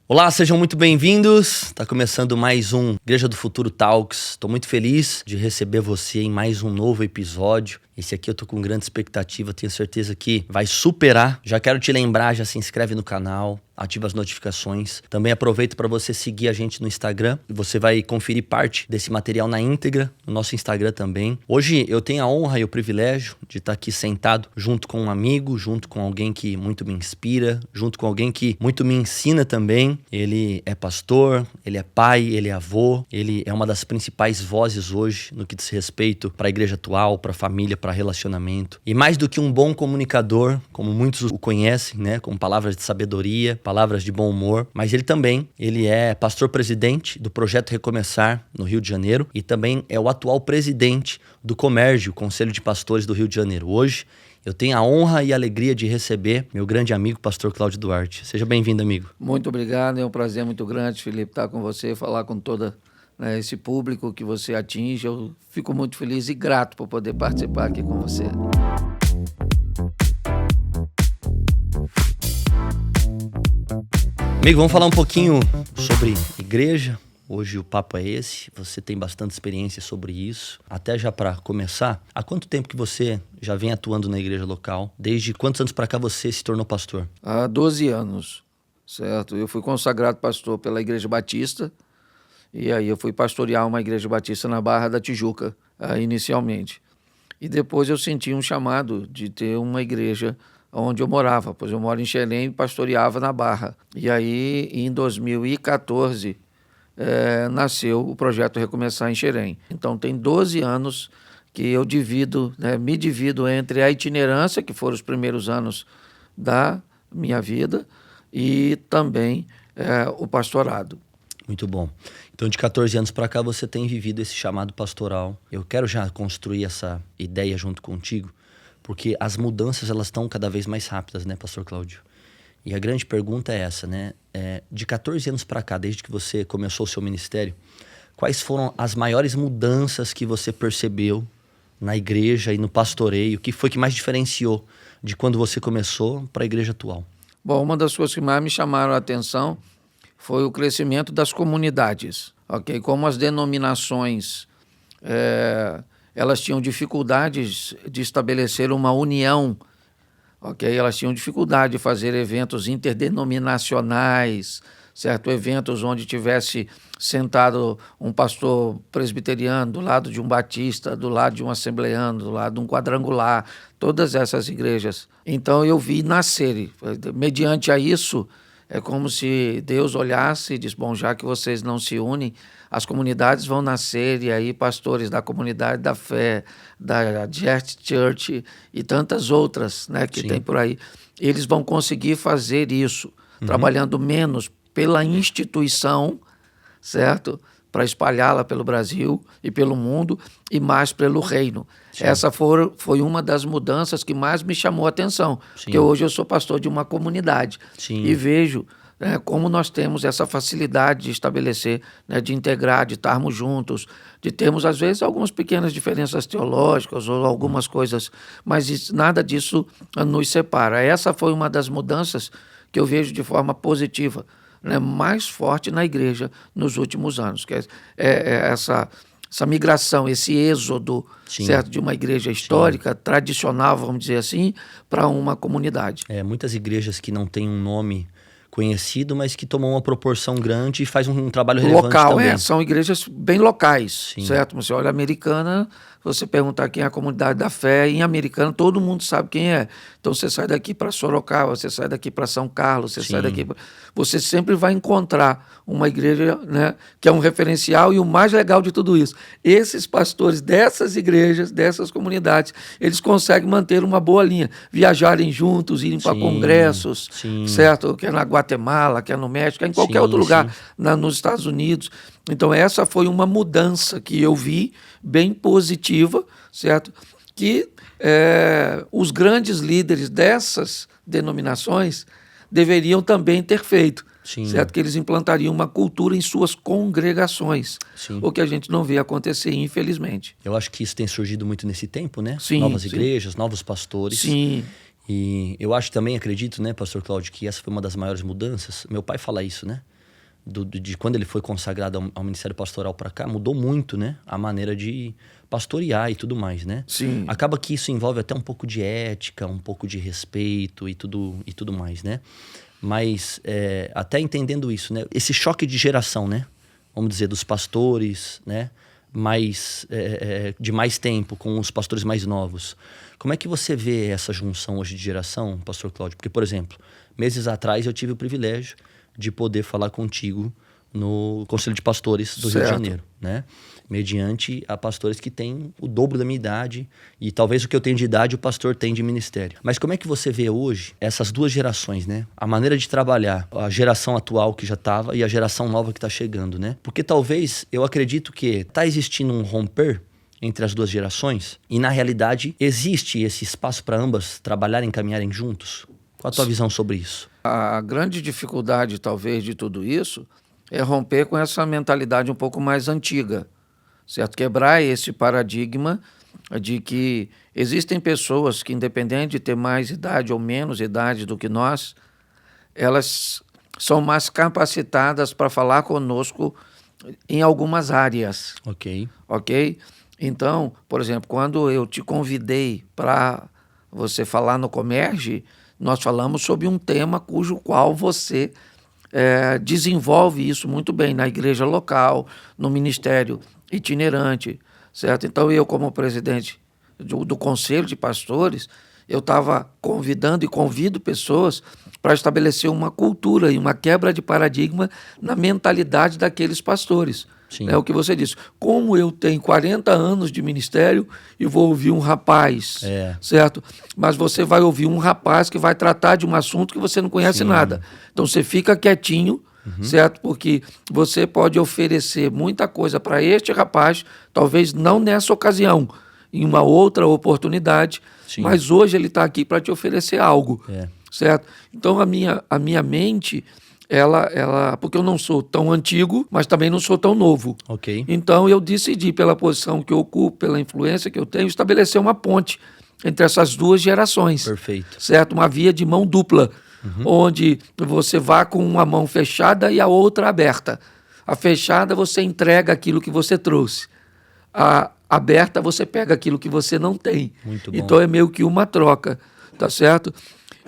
Olá, sejam muito bem-vindos. Está começando mais um Igreja do Futuro Talks. Estou muito feliz de receber você em mais um novo episódio. Esse aqui eu tô com grande expectativa, tenho certeza que vai superar. Já quero te lembrar, já se inscreve no canal, ativa as notificações. Também aproveito para você seguir a gente no Instagram e você vai conferir parte desse material na íntegra no nosso Instagram também. Hoje eu tenho a honra e o privilégio de estar aqui sentado junto com um amigo, junto com alguém que muito me inspira, junto com alguém que muito me ensina também. Ele é pastor, ele é pai, ele é avô, ele é uma das principais vozes hoje no que diz respeito para a igreja atual, para a família, para relacionamento. E mais do que um bom comunicador, como muitos o conhecem, né, com palavras de sabedoria, palavras de bom humor, mas ele é pastor-presidente do Projeto Recomeçar no Rio de Janeiro e também é o atual presidente do Comerge, o Conselho de Pastores do Rio de Janeiro. Hoje eu tenho a honra e a alegria de receber meu grande amigo, pastor Cláudio Duarte. Seja bem-vindo, amigo. Muito obrigado, é um prazer muito grande, Felipe, estar com você, falar com toda esse público que você atinge. Eu fico muito feliz e grato por poder participar aqui com você. Amigo, vamos falar um pouquinho sobre igreja. Hoje o papo é esse, você tem bastante experiência sobre isso. Até já para começar, há quanto tempo que você já vem atuando na igreja local? Desde quantos anos para cá você se tornou pastor? Há 12 anos, certo? Eu fui consagrado pastor pela Igreja Batista e aí eu fui pastorear uma igreja batista na Barra da Tijuca, inicialmente. E depois eu senti um chamado de ter uma igreja onde eu morava, pois eu moro em Xerém e pastoreava na Barra. E aí, em 2014... nasceu o projeto Recomeçar em Xerém. Então tem 12 anos que eu me divido entre a itinerância, que foram os primeiros anos da minha vida, e também o pastorado. Muito bom. Então de 14 anos para cá você tem vivido esse chamado pastoral. Eu quero já construir essa ideia junto contigo, porque as mudanças elas estão cada vez mais rápidas, né, pastor Cláudio? E a grande pergunta é essa, né? De 14 anos para cá, desde que você começou o seu ministério, quais foram as maiores mudanças que você percebeu na igreja e no pastoreio? O que foi que mais diferenciou de quando você começou para a igreja atual? Bom, uma das coisas que mais me chamaram a atenção foi o crescimento das comunidades, ok? Como as denominações, elas tinham dificuldades de estabelecer uma união. Ok, elas tinham dificuldade de fazer eventos interdenominacionais, certo? Eventos onde tivesse sentado um pastor presbiteriano do lado de um batista, do lado de um assembleano, do lado de um quadrangular, todas essas igrejas. Então eu vi nascer, mediante a isso, é como se Deus olhasse e disse, bom, já que vocês não se unem, as comunidades vão nascer e aí pastores da comunidade da fé, da Jet Church e tantas outras, né, que tem por aí, eles vão conseguir fazer isso, trabalhando menos pela instituição, certo? Para espalhá-la pelo Brasil e pelo mundo e mais pelo reino. Sim. Essa foi uma das mudanças que mais me chamou a atenção, porque hoje eu sou pastor de uma comunidade. Sim. E vejo como nós temos essa facilidade de estabelecer, de integrar, de estarmos juntos, de termos, às vezes, algumas pequenas diferenças teológicas ou algumas coisas, mas nada disso nos separa. Essa foi uma das mudanças que eu vejo de forma positiva, mais forte na igreja nos últimos anos, que essa migração, esse êxodo, certo, de uma igreja histórica, tradicional, vamos dizer assim, para uma comunidade. Muitas igrejas que não têm um nome conhecido, mas que tomam uma proporção grande e faz um trabalho relevante local, também. São igrejas bem locais, certo? Você olha a Americana, você perguntar quem é a comunidade da fé, em Americana todo mundo sabe quem é. Então você sai daqui para Sorocaba, você sai daqui para São Carlos, você sai daqui... Você sempre vai encontrar uma igreja, que é um referencial, e o mais legal de tudo isso, esses pastores dessas igrejas, dessas comunidades, eles conseguem manter uma boa linha, viajarem juntos, irem para congressos, certo? Que é na Guatemala, que é no México, que é em qualquer outro lugar, nos Estados Unidos. Então essa foi uma mudança que eu vi, bem positiva, certo? Que os grandes líderes dessas denominações deveriam também ter feito, certo? Que eles implantariam uma cultura em suas congregações, o que a gente não vê acontecer, infelizmente. Eu acho que isso tem surgido muito nesse tempo, né? Sim, novas igrejas, novos pastores. Sim. E eu acho também, acredito, né, pastor Cláudio, que essa foi uma das maiores mudanças. Meu pai fala isso, né? de quando ele foi consagrado ao ministério pastoral para cá, mudou muito, né? A maneira de pastorear e tudo mais, né? Sim. Acaba que isso envolve até um pouco de ética, um pouco de respeito e tudo mais, né? Mas até entendendo isso, né? Esse choque de geração, né? Vamos dizer, dos pastores, né? De mais tempo, com os pastores mais novos. Como é que você vê essa junção hoje de geração, pastor Cláudio? Porque, por exemplo, meses atrás eu tive o privilégio de poder falar contigo no Conselho de Pastores do Rio de Janeiro, né? Mediante a pastores que têm o dobro da minha idade e talvez o que eu tenho de idade o pastor tem de ministério. Mas como é que você vê hoje essas duas gerações, né? A maneira de trabalhar, a geração atual que já estava e a geração nova que está chegando, né? Porque talvez, eu acredito que está existindo um romper entre as duas gerações e na realidade existe esse espaço para ambas trabalharem, caminharem juntos. Qual a tua visão sobre isso? A grande dificuldade, talvez, de tudo isso é romper com essa mentalidade um pouco mais antiga, certo? Quebrar esse paradigma de que existem pessoas que, independente de ter mais idade ou menos idade do que nós, elas são mais capacitadas para falar conosco em algumas áreas. Ok. Então, por exemplo, quando eu te convidei para você falar no Comerge, nós falamos sobre um tema cujo qual você desenvolve isso muito bem na igreja local, no ministério itinerante, certo? Então, eu, como presidente do Conselho de Pastores, eu estava convidando e convido pessoas para estabelecer uma cultura e uma quebra de paradigma na mentalidade daqueles pastores. Sim. É o que você disse. Como eu tenho 40 anos de ministério e vou ouvir um rapaz, certo? Mas você vai ouvir um rapaz que vai tratar de um assunto que você não conhece nada. Então você fica quietinho, certo? Porque você pode oferecer muita coisa para este rapaz, talvez não nessa ocasião, em uma outra oportunidade, mas hoje ele está aqui para te oferecer algo, certo? Então a minha mente... Ela, porque eu não sou tão antigo, mas também não sou tão novo. Ok. Então eu decidi, pela posição que eu ocupo, pela influência que eu tenho, estabelecer uma ponte entre essas duas gerações. Perfeito. Certo? Uma via de mão dupla, onde você vá com uma mão fechada e a outra aberta. A fechada você entrega aquilo que você trouxe. A aberta você pega aquilo que você não tem. Muito bom. Então é meio que uma troca, tá certo?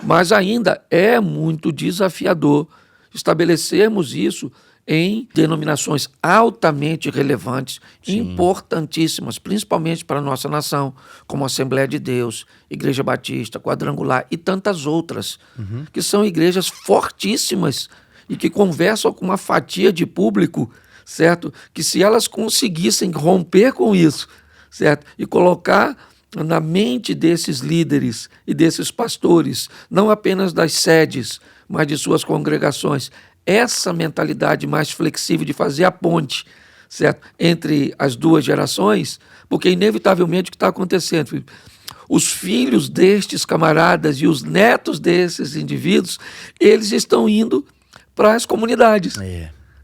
Mas ainda é muito desafiador estabelecermos isso em denominações altamente relevantes, importantíssimas, principalmente para a nossa nação, como a Assembleia de Deus, Igreja Batista, Quadrangular e tantas outras, que são igrejas fortíssimas e que conversam com uma fatia de público, certo? Que se elas conseguissem romper com isso, certo? E colocar na mente desses líderes e desses pastores, não apenas das sedes, mas de suas congregações, essa mentalidade mais flexível de fazer a ponte, certo? Entre as duas gerações, porque inevitavelmente o que está acontecendo, Felipe, os filhos destes camaradas e os netos desses indivíduos, eles estão indo para as comunidades.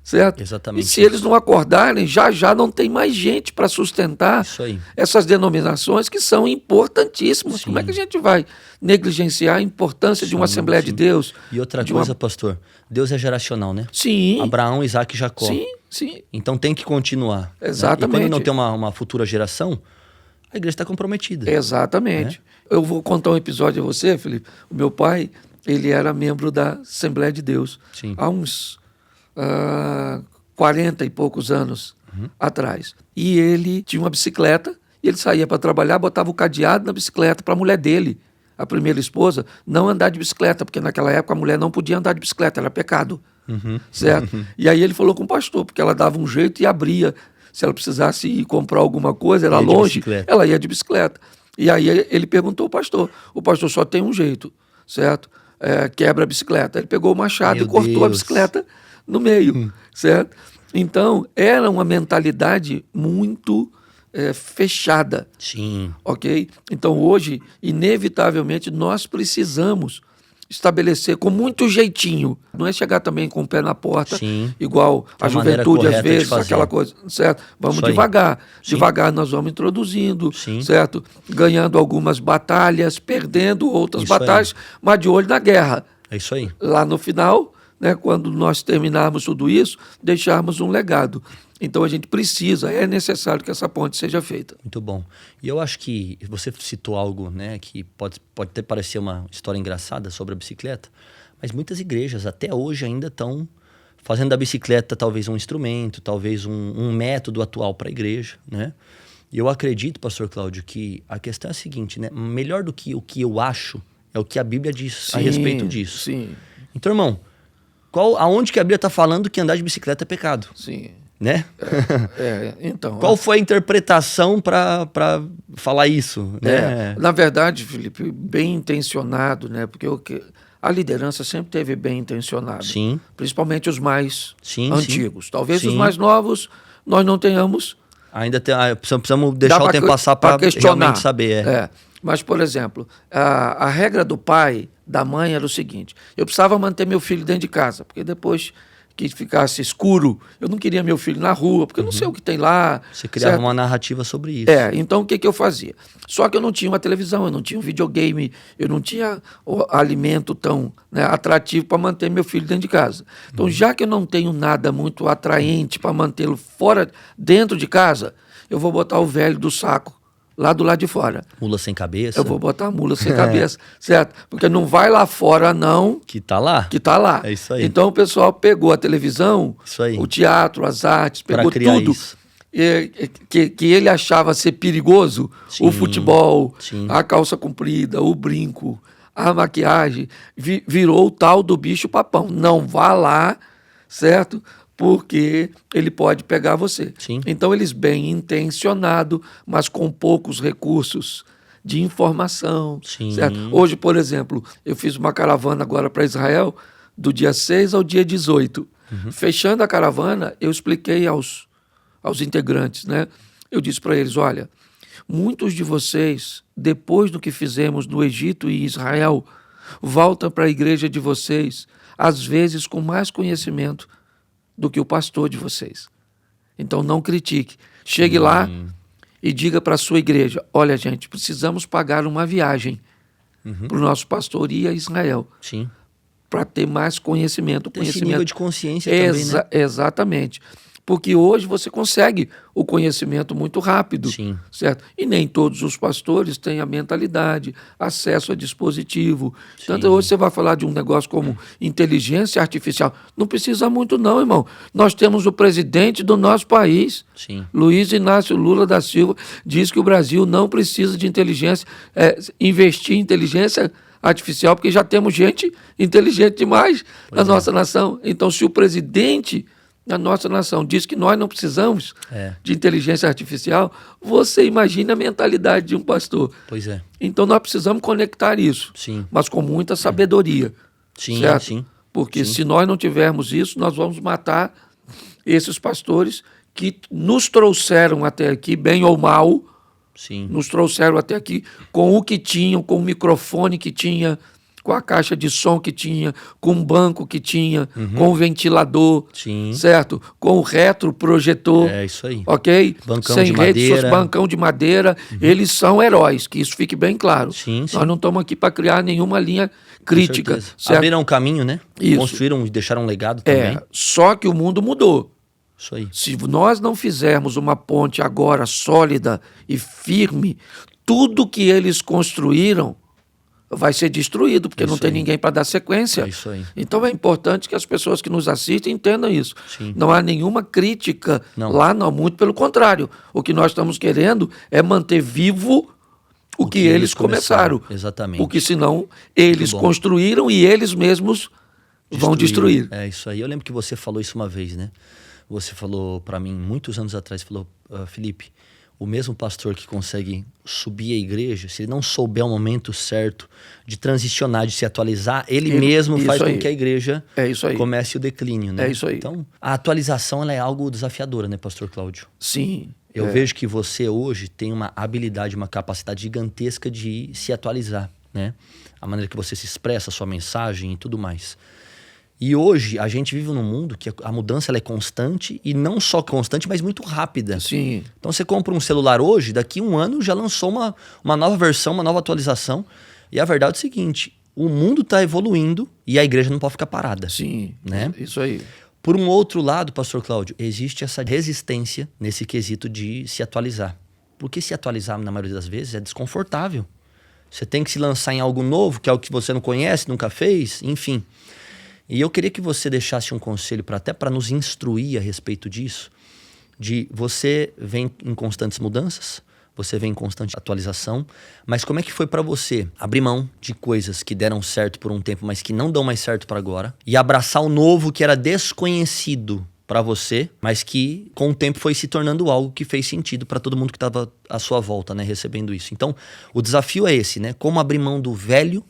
Certo? Exatamente. E se eles não acordarem, já não tem mais gente para sustentar essas denominações que são importantíssimas. Como é que a gente vai negligenciar a importância de uma Assembleia de Deus? E outra coisa, pastor, Deus é geracional, né? Sim. Abraão, Isaac e Jacó. Sim. Então tem que continuar. Exatamente. Né? E quando não tem uma futura geração, a igreja está comprometida. Exatamente. Eu vou contar um episódio a você, Felipe. O meu pai, ele era membro da Assembleia de Deus. Há uns 40 e poucos anos atrás. E ele tinha uma bicicleta, e ele saía para trabalhar, botava o cadeado na bicicleta para a mulher dele, a primeira esposa, não andar de bicicleta, porque naquela época a mulher não podia andar de bicicleta, era pecado. Certo? E aí ele falou com o pastor, porque ela dava um jeito e abria. Se ela precisasse ir comprar alguma coisa, era longe, ela ia de bicicleta. E aí ele perguntou ao pastor. O pastor só tem um jeito, certo? Quebra a bicicleta. Ele pegou o machado e cortou a bicicleta no meio, certo? Então, era uma mentalidade muito fechada. Ok? Então, hoje, inevitavelmente, nós precisamos estabelecer com muito jeitinho. Não é chegar também com o pé na porta, igual a juventude, às vezes, aquela coisa, certo? Vamos devagar. Devagar nós vamos introduzindo, certo? Ganhando algumas batalhas, perdendo outras batalhas, mas de olho na guerra. É isso aí. Lá no final, né, quando nós terminarmos tudo isso, deixarmos um legado. Então a gente precisa, é necessário que essa ponte seja feita. Muito bom. E eu acho que você citou algo, né, que pode até parecer uma história engraçada sobre a bicicleta, mas muitas igrejas até hoje ainda estão fazendo da bicicleta talvez um instrumento, talvez um método atual para a igreja, né? E eu acredito, pastor Cláudio, que a questão é a seguinte, né? Melhor do que o que eu acho é o que a Bíblia diz a respeito disso. Sim. Então, irmão, aonde que a Bíblia está falando que andar de bicicleta é pecado? Sim. Né? Então, qual foi a interpretação para falar isso? Né? Na verdade, Felipe, bem intencionado, né? Porque a liderança sempre teve bem intencionado. Sim. Principalmente os mais antigos. Sim. Talvez sim. os mais novos nós não tenhamos. Ainda precisamos deixar o tempo passar para realmente saber. Mas, por exemplo, a regra do pai, da mãe, era o seguinte: eu precisava manter meu filho dentro de casa, porque depois que ficasse escuro, eu não queria meu filho na rua, porque eu não sei o que tem lá. Você criava uma narrativa sobre isso. Então o que eu fazia? Só que eu não tinha uma televisão, eu não tinha um videogame, eu não tinha alimento tão, né, atrativo para manter meu filho dentro de casa. Então, já que eu não tenho nada muito atraente para mantê-lo dentro de casa, eu vou botar o velho do saco lá do lado de fora. Mula sem cabeça. Eu vou botar a mula sem cabeça, certo? Porque não vai lá fora, não. Que tá lá. Que tá lá. É isso aí. Então o pessoal pegou a televisão, o teatro, as artes, pegou tudo. Isso. Que ele achava ser perigoso, sim, o futebol, sim. a calça comprida, o brinco, a maquiagem, virou o tal do bicho papão. Não vá lá, certo? Porque ele pode pegar você. Sim. Então eles bem intencionados, mas com poucos recursos de informação. Sim. Certo? Hoje, por exemplo, eu fiz uma caravana agora para Israel do dia 6 ao dia 18. Fechando a caravana, eu expliquei aos integrantes, né? Eu disse para eles, olha, muitos de vocês, depois do que fizemos no Egito e Israel, voltam para a igreja de vocês, às vezes com mais conhecimento do que o pastor de vocês. Então não critique. Chegue lá e diga para a sua igreja, olha gente, precisamos pagar uma viagem para o nosso pastor ir a Israel. Sim. Para ter mais conhecimento. Esse nível de consciência também, né? Exatamente. Porque hoje você consegue o conhecimento muito rápido. Sim. Certo? E nem todos os pastores têm a mentalidade, acesso a dispositivo. Sim. Tanto hoje você vai falar de um negócio como inteligência artificial. Não precisa muito não, irmão. Nós temos o presidente do nosso país, Sim. Luiz Inácio Lula da Silva, diz que o Brasil não precisa de inteligência, investir em inteligência artificial, porque já temos gente inteligente demais na nossa nação. Então, se o presidente da nossa nação diz que nós não precisamos de inteligência artificial, você imagina a mentalidade de um pastor. Pois é. Então, nós precisamos conectar isso, Sim. mas com muita sabedoria. Sim, certo? sim. Porque sim. se nós não tivermos isso, nós vamos matar esses pastores que nos trouxeram até aqui, bem ou mal, Sim. nos trouxeram até aqui com o que tinham, com o microfone que tinha, com a caixa de som que tinha, com o banco que tinha, com o ventilador, Sim. certo? Com o retroprojetor. É isso aí. Ok? Bancão sem de redes, madeira. bancão de madeira. Eles são heróis, que isso fique bem claro. Sim, sim. Nós não estamos aqui para criar nenhuma linha crítica. Certo? Abriram um caminho, né? Isso. Construíram e deixaram um legado também. Só que o mundo mudou. Isso aí. Se nós não fizermos uma ponte agora sólida e firme, tudo que eles construíram vai ser destruído, porque não tem ninguém para dar sequência. É isso aí. Então é importante que as pessoas que nos assistem entendam isso. Sim. Não há nenhuma crítica lá, não, muito pelo contrário. O que nós estamos querendo é manter vivo o que eles começaram. Exatamente. Porque senão eles construíram e eles mesmos vão destruir. É isso aí. Eu lembro que você falou isso uma vez, né? Você falou para mim, muitos anos atrás, falou, Felipe, o mesmo pastor que consegue subir a igreja, se ele não souber o momento certo de transicionar, de se atualizar, ele mesmo faz com que a igreja comece o declínio, né? É isso aí. Então, a atualização ela é algo desafiadora, né, pastor Cláudio? Sim. Eu vejo que você hoje tem uma habilidade, uma capacidade gigantesca de se atualizar, né? A maneira que você se expressa, a sua mensagem e tudo mais. E hoje a gente vive num mundo que a mudança ela é constante e não só constante, mas muito rápida. Sim. Então você compra um celular hoje, daqui a um ano já lançou uma nova versão, uma nova atualização. E a verdade é o seguinte, o mundo está evoluindo e a igreja não pode ficar parada. Sim, né? Isso aí. Por um outro lado, pastor Cláudio, existe essa resistência nesse quesito de se atualizar. Porque se atualizar, na maioria das vezes, é desconfortável. Você tem que se lançar em algo novo, que é algo que você não conhece, nunca fez, enfim. E eu queria que você deixasse um conselho até para nos instruir a respeito disso, de você vem em constantes mudanças, você vem em constante atualização, mas como é que foi para você abrir mão de coisas que deram certo por um tempo, mas que não dão mais certo para agora, e abraçar o novo que era desconhecido para você, mas que com o tempo foi se tornando algo que fez sentido para todo mundo que estava à sua volta, né, recebendo isso. Então, o desafio é esse, né? Como abrir mão do velho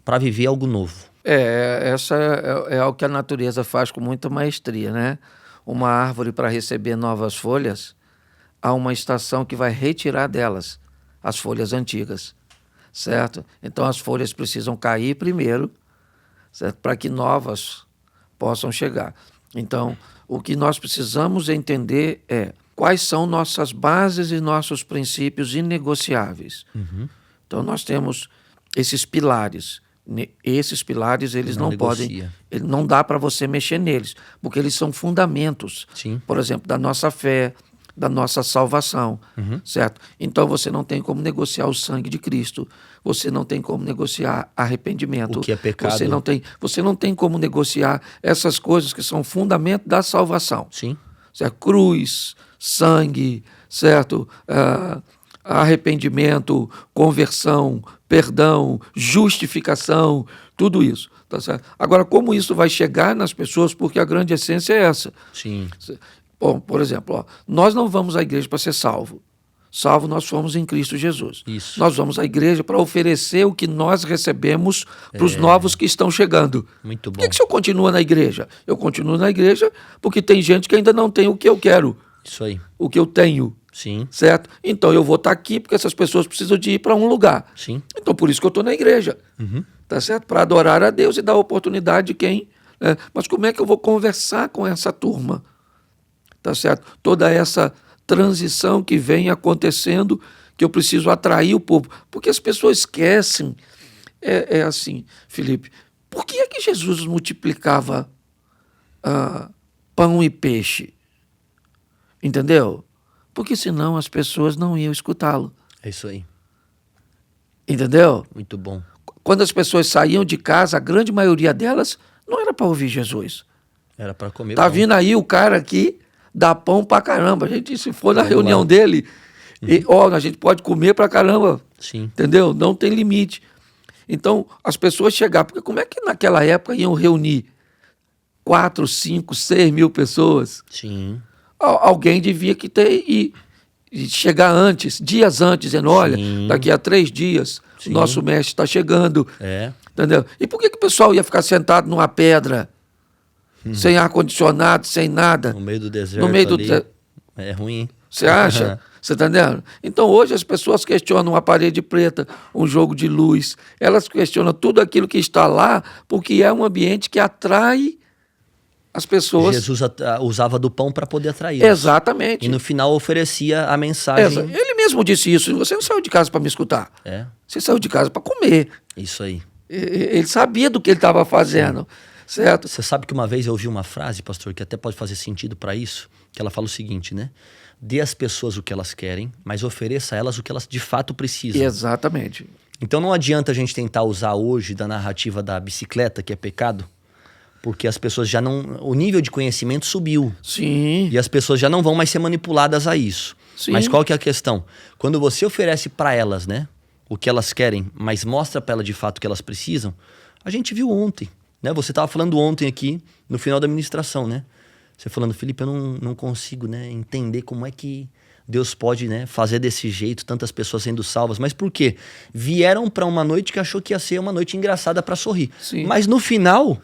para viver algo novo. Essa é algo que a natureza faz com muita maestria, né? Uma árvore, para receber novas folhas, há uma estação que vai retirar delas as folhas antigas, certo? Então as folhas precisam cair primeiro, certo? Para que novas possam chegar. Então, o que nós precisamos entender é quais são nossas bases e nossos princípios inegociáveis. Então nós temos esses pilares. Esses pilares, eles não podem, não dá para você mexer neles, porque eles são fundamentos, Sim. por exemplo, da nossa fé, da nossa salvação, certo? Então você não tem como negociar o sangue de Cristo, você não tem como negociar arrependimento, o que é pecado. Você não tem como negociar essas coisas que são fundamento da salvação. Sim. Certo? Cruz, sangue, certo? Arrependimento, conversão, perdão, justificação, tudo isso. Tá certo? Agora, como isso vai chegar nas pessoas? Porque a grande essência é essa. Sim. Bom, por exemplo, nós não vamos à igreja para ser salvo. Salvo nós fomos em Cristo Jesus. Isso. Nós vamos à igreja para oferecer o que nós recebemos para os novos que estão chegando. Muito bom. Por que o senhor continua na igreja? Eu continuo na igreja porque tem gente que ainda não tem o que eu quero. Isso aí. O que eu tenho. Sim. Certo? Então eu vou estar aqui porque essas pessoas precisam de ir para um lugar. Sim. Então por isso que eu estou na igreja. Tá certo? Para adorar a Deus e dar a oportunidade de quem... Né? Mas como é que eu vou conversar com essa turma? Tá certo? Toda essa transição que vem acontecendo, que eu preciso atrair o povo. Porque as pessoas esquecem. É assim, Felipe, por que é que Jesus multiplicava pão e peixe? Entendeu? Porque senão as pessoas não iam escutá-lo. É isso aí. Entendeu? Muito bom. Quando as pessoas saíam de casa, a grande maioria delas não era para ouvir Jesus. Era para comer Tá pão. vindo aí o cara aqui, dá pão pra caramba. A gente, se for na Vamos reunião lá. dele, a gente pode comer pra caramba. Sim. Entendeu? Não tem limite. Então, as pessoas chegaram. Porque como é que naquela época iam reunir 4, 5, 6 mil pessoas? Sim. Alguém devia que ter e chegar antes, dias antes, dizendo, olha, Sim. daqui a 3 dias Sim. o nosso mestre está chegando. É. Entendeu? E por que o pessoal ia ficar sentado numa pedra, sem ar-condicionado, sem nada? No meio do deserto. No meio do ali. É ruim, hein? Você acha? Você está entendendo? Então hoje as pessoas questionam uma parede preta, um jogo de luz. Elas questionam tudo aquilo que está lá, porque é um ambiente que atrai as pessoas. Jesus usava do pão para poder atrair. Exatamente. E no final oferecia a mensagem. Ele mesmo disse isso. Você não saiu de casa para me escutar. É. Você saiu de casa para comer. Isso aí. Ele sabia do que ele estava fazendo. Certo? Você sabe que uma vez eu ouvi uma frase, pastor, que até pode fazer sentido para isso, que ela fala o seguinte, né? Dê às pessoas o que elas querem, mas ofereça a elas o que elas de fato precisam. Exatamente. Então não adianta a gente tentar usar hoje da narrativa da bicicleta, que é pecado, porque as pessoas já não... O nível de conhecimento subiu. Sim. E as pessoas já não vão mais ser manipuladas a isso. Sim. Mas qual que é a questão? Quando você oferece para elas, né, o que elas querem, mas mostra para elas de fato o que elas precisam, a gente viu ontem, né? Você estava falando ontem aqui, no final da ministração, né? Você falando, Felipe, eu não consigo, né, entender como é que Deus pode, né, fazer desse jeito, tantas pessoas sendo salvas. Mas por quê? Vieram para uma noite que achou que ia ser uma noite engraçada para sorrir. Sim. Mas no final...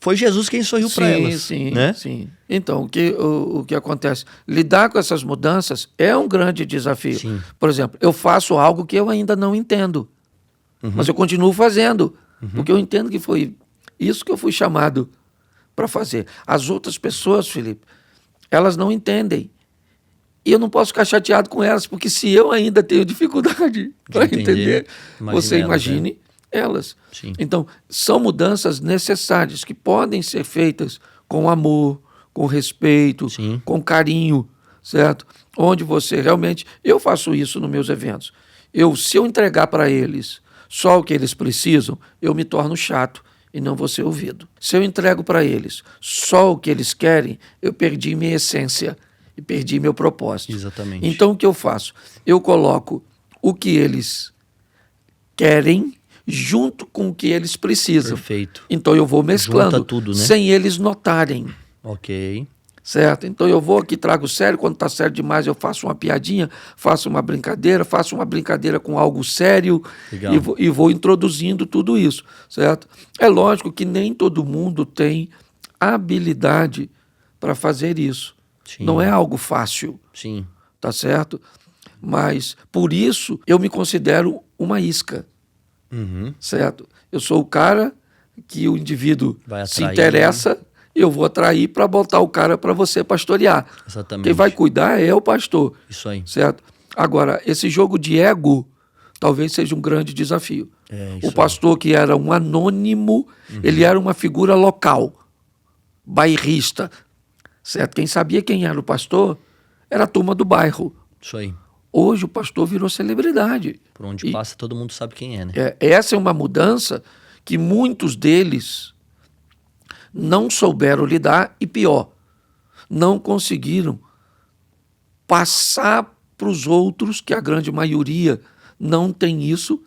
Foi Jesus quem sorriu para elas. Sim, né? sim. Então, o que acontece? Lidar com essas mudanças é um grande desafio. Sim. Por exemplo, eu faço algo que eu ainda não entendo, mas eu continuo fazendo, porque eu entendo que foi isso que eu fui chamado para fazer. As outras pessoas, Felipe, elas não entendem. E eu não posso ficar chateado com elas, porque se eu ainda tenho dificuldade para entender, Imagina você elas, imagine né? elas. Sim. Então, são mudanças necessárias que podem ser feitas com amor, com respeito, Sim. com carinho, certo? Onde você realmente... Eu faço isso nos meus eventos. Se eu entregar para eles só o que eles precisam, eu me torno chato e não vou ser ouvido. Se eu entrego para eles só o que eles querem, eu perdi minha essência e perdi meu propósito. Exatamente. Então, o que eu faço? Eu coloco o que eles querem junto com o que eles precisam. Perfeito. Então, eu vou mesclando, Junta tudo, né? sem eles notarem. Ok. Certo? Então eu vou aqui, trago sério, quando está sério demais eu faço uma piadinha, faço uma brincadeira com algo sério. Legal. E vou introduzindo tudo isso, certo? É lógico que nem todo mundo tem habilidade para fazer isso. Sim. Não é algo fácil, Sim. tá certo? Mas por isso eu me considero uma isca, Uhum. certo? Eu sou o cara que o indivíduo Vai se atrair. interessa, eu vou atrair para botar o cara para você pastorear. Exatamente. Quem vai cuidar é o pastor. Isso aí. Certo? Agora, esse jogo de ego talvez seja um grande desafio. Isso o pastor que era um anônimo, ele era uma figura local, bairrista. Certo? Quem sabia quem era o pastor era a turma do bairro. Isso aí. Hoje o pastor virou celebridade. Por onde passa, todo mundo sabe quem é, né? Essa é uma mudança que muitos deles não souberam lidar e, pior, não conseguiram passar para os outros, que a grande maioria não tem isso,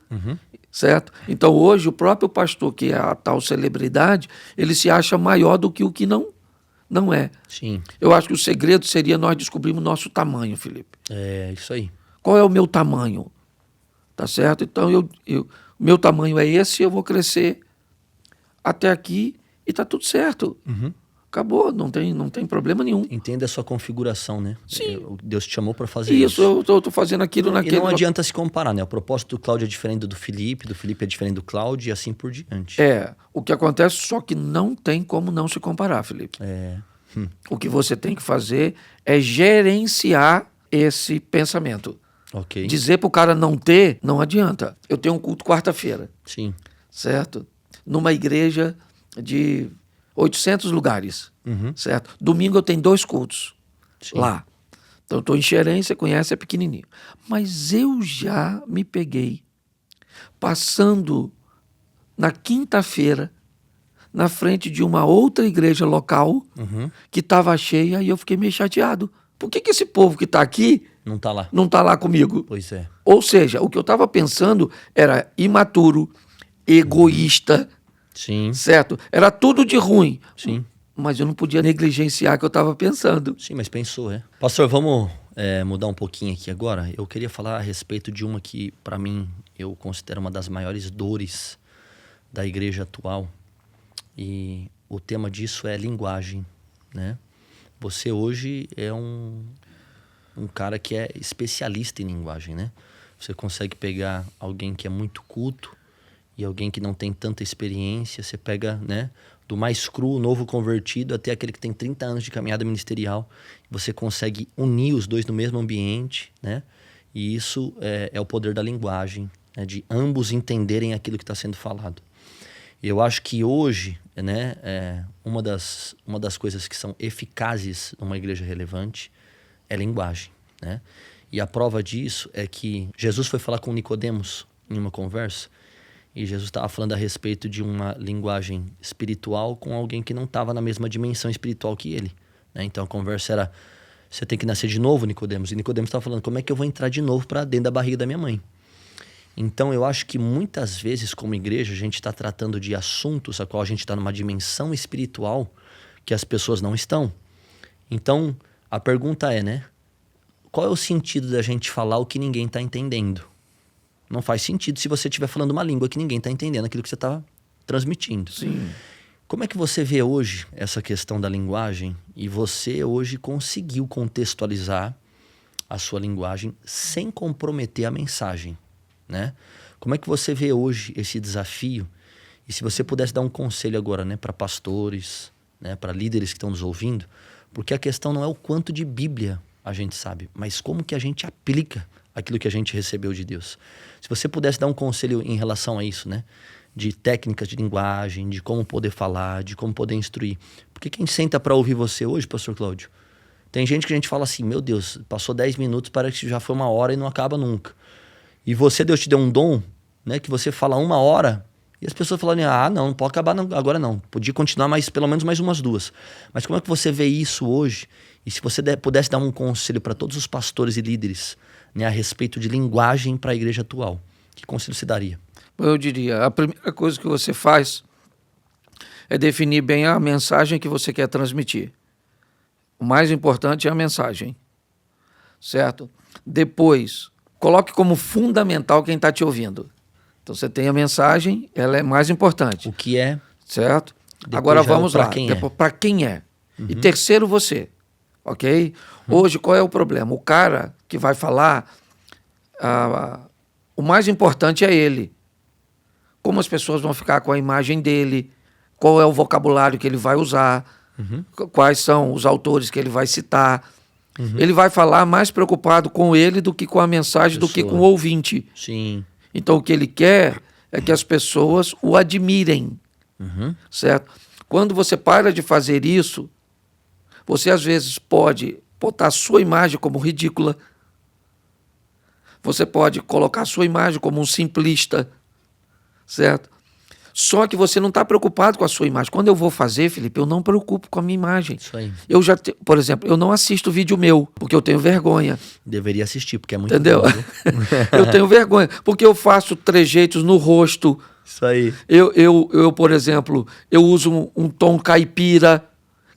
certo? Então, hoje, o próprio pastor, que é a tal celebridade, ele se acha maior do que o que não é. Sim. Eu acho que o segredo seria nós descobrirmos o nosso tamanho, Felipe. É isso aí. Qual é o meu tamanho? Tá certo? Então, o meu tamanho é esse, eu vou crescer até aqui e tá tudo certo. Acabou, não tem problema nenhum. Entenda a sua configuração, né? Sim. Deus te chamou para fazer isso. Eu tô fazendo aquilo naquele... E não adianta se comparar, né? O propósito do Cláudio é diferente do Felipe é diferente do Cláudio e assim por diante. O que acontece, só que não tem como não se comparar, Felipe. O que você tem que fazer é gerenciar esse pensamento. Ok. Dizer pro cara não ter, não adianta. Eu tenho um culto quarta-feira. Sim. Certo? Numa igreja de 800 lugares. Certo? Domingo eu tenho 2 cultos. Sim. Lá. Então eu estou em Xerém, você conhece, é pequenininho. Mas eu já me peguei passando na quinta-feira na frente de uma outra igreja local que estava cheia e eu fiquei meio chateado. Por que esse povo que está aqui Não tá lá. não está lá comigo? Pois é. Ou seja, o que eu estava pensando era imaturo, egoísta, Sim. certo? Era tudo de ruim. Sim. Mas eu não podia negligenciar o que eu estava pensando. Sim, mas pensou, é. Pastor, vamos mudar um pouquinho aqui agora. Eu queria falar a respeito de uma que, para mim, eu considero uma das maiores dores da igreja atual. E o tema disso é linguagem, né? Você hoje é um cara que é especialista em linguagem, né? Você consegue pegar alguém que é muito culto e alguém que não tem tanta experiência. Você pega, né, do mais cru, novo convertido, até aquele que tem 30 anos de caminhada ministerial. Você consegue unir os dois no mesmo ambiente, né? E isso é o poder da linguagem, né? De ambos entenderem aquilo que está sendo falado. Eu acho que hoje, né, uma das coisas que são eficazes numa igreja relevante é linguagem, né? E a prova disso é que Jesus foi falar com Nicodemos em uma conversa e Jesus estava falando a respeito de uma linguagem espiritual com alguém que não estava na mesma dimensão espiritual que ele, né? Então a conversa era: você tem que nascer de novo, Nicodemos. E Nicodemos estava falando: como é que eu vou entrar de novo para dentro da barriga da minha mãe? Então eu acho que muitas vezes como igreja a gente está tratando de assuntos a qual a gente está numa dimensão espiritual que as pessoas não estão. Então a pergunta é, né? Qual é o sentido da gente falar o que ninguém está entendendo? Não faz sentido se você estiver falando uma língua que ninguém está entendendo aquilo que você está transmitindo. Sim. Como é que você vê hoje essa questão da linguagem e você hoje conseguiu contextualizar a sua linguagem sem comprometer a mensagem, né? Como é que você vê hoje esse desafio? E se você pudesse dar um conselho agora, né, para pastores, né, para líderes que estão nos ouvindo, porque a questão não é o quanto de Bíblia a gente sabe, mas como que a gente aplica aquilo que a gente recebeu de Deus. Se você pudesse dar um conselho em relação a isso, né? De técnicas de linguagem, de como poder falar, de como poder instruir. Porque quem senta para ouvir você hoje, pastor Cláudio, tem gente que a gente fala assim, meu Deus, passou 10 minutos, parece que já foi 1 hora e não acaba nunca. E você, Deus te deu um dom, né? Que você fala 1 hora e as pessoas falam, não pode acabar agora não. Podia continuar mais, pelo menos mais umas 2. Mas como é que você vê isso hoje? E se você pudesse dar um conselho para todos os pastores e líderes, né, a respeito de linguagem para a igreja atual, que conselho você daria? Eu diria, a primeira coisa que você faz é definir bem a mensagem que você quer transmitir. O mais importante é a mensagem, certo? Depois, coloque como fundamental quem está te ouvindo. Então, você tem a mensagem, ela é mais importante. O que é? Certo? Depois agora vamos lá. Para quem é? E terceiro, você. Ok? Hoje, qual é o problema? O cara que vai falar, o mais importante é ele. Como as pessoas vão ficar com a imagem dele, qual é o vocabulário que ele vai usar, quais são os autores que ele vai citar. Ele vai falar mais preocupado com ele do que com a mensagem, do que com o ouvinte. Sim. Então, o que ele quer é que as pessoas o admirem, certo? Quando você para de fazer isso, você às vezes pode botar a sua imagem como ridícula, você pode colocar a sua imagem como um simplista, certo? Só que você não está preocupado com a sua imagem. Quando eu vou fazer, Felipe, eu não preocupo com a minha imagem. Isso aí. Por exemplo, eu não assisto vídeo meu, porque eu tenho vergonha. Deveria assistir, porque é muito Entendeu? bom. Eu tenho vergonha, porque eu faço trejeitos no rosto. Isso aí. Eu por exemplo, eu uso um tom caipira,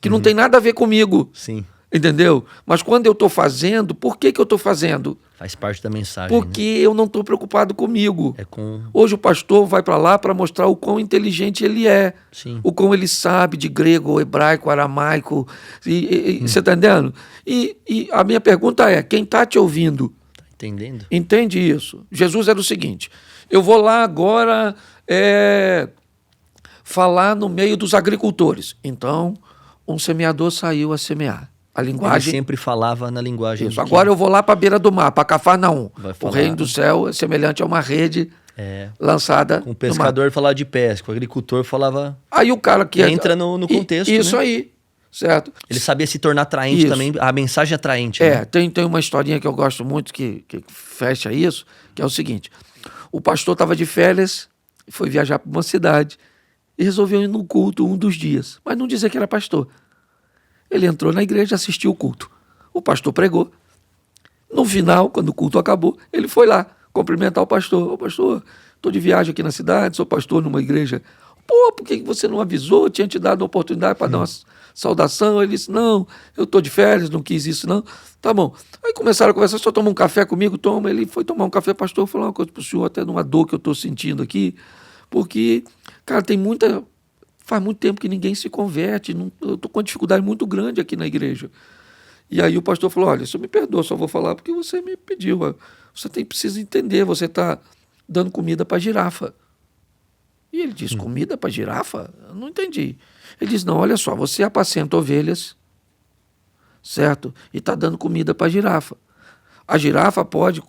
que não tem nada a ver comigo. Sim. Entendeu? Mas quando eu estou fazendo, por que eu estou fazendo? Faz parte da mensagem. Porque eu não estou preocupado comigo. É com... Hoje o pastor vai para lá para mostrar o quão inteligente ele é. Sim. O quão ele sabe de grego, hebraico, aramaico. Você está entendendo? E a minha pergunta é, quem está te ouvindo? Tá entendendo? Entende isso? Jesus era o seguinte, eu vou lá agora falar no meio dos agricultores. Então, um semeador saiu a semear. A linguagem... Ele sempre falava na linguagem. Isso. Agora eu vou lá para a beira do mar, para Cafarnaum. O falar... reino do céu é semelhante a uma rede lançada. O pescador falava de pesca, o agricultor falava. Aí o cara que entra no contexto. Isso, né? Aí, certo? Ele sabia se tornar atraente também, a mensagem atraente. Né? Tem uma historinha que eu gosto muito que fecha isso, que é o seguinte: o pastor estava de férias, foi viajar para uma cidade e resolveu ir no culto um dos dias, mas não dizer que era pastor. Ele entrou na igreja, assistiu o culto. O pastor pregou. No final, quando o culto acabou, ele foi lá cumprimentar o pastor. Ô pastor, estou de viagem aqui na cidade, sou pastor numa igreja. Pô, por que você não avisou? Eu tinha te dado a oportunidade para dar uma saudação. Ele disse, não, eu estou de férias, não quis isso não. Tá bom. Aí começaram a conversar, só toma um café comigo? Toma. Ele foi tomar um café, pastor, falou uma coisa para o senhor, até numa dor que eu estou sentindo aqui, porque, cara, faz muito tempo que ninguém se converte, eu estou com uma dificuldade muito grande aqui na igreja. E aí o pastor falou, olha, você me perdoa, só vou falar porque você me pediu. Você precisa entender, você está dando comida para girafa. E ele disse, comida para girafa? Eu não entendi. Ele disse, não, olha só, você apacenta ovelhas, certo? E está dando comida para girafa. A girafa pode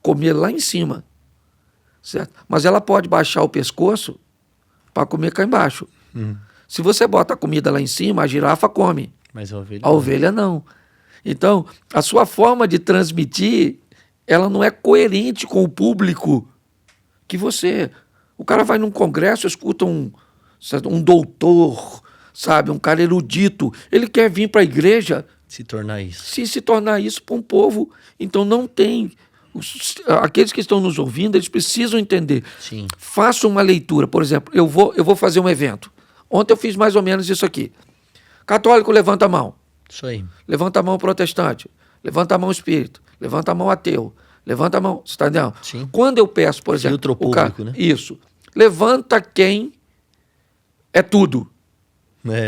comer lá em cima, certo? Mas ela pode baixar o pescoço para comer cá embaixo. Se você bota a comida lá em cima, a girafa come. Mas a ovelha não. Então, a sua forma de transmitir, ela não é coerente com o público que você... O cara vai num congresso, escuta um doutor, sabe, um cara erudito. Ele quer vir para a igreja... Se tornar isso. Se tornar isso para um povo. Então, não tem... Aqueles que estão nos ouvindo, eles precisam entender. Sim. Faça uma leitura. Por exemplo, eu vou fazer um evento. Ontem eu fiz mais ou menos isso aqui. Católico, levanta a mão. Isso aí. Levanta a mão protestante. Levanta a mão espírito. Levanta a mão ateu. Levanta a mão... Você está entendendo? Sim. Quando eu peço, por exemplo... Filtro público, né? Isso. Levanta quem é tudo.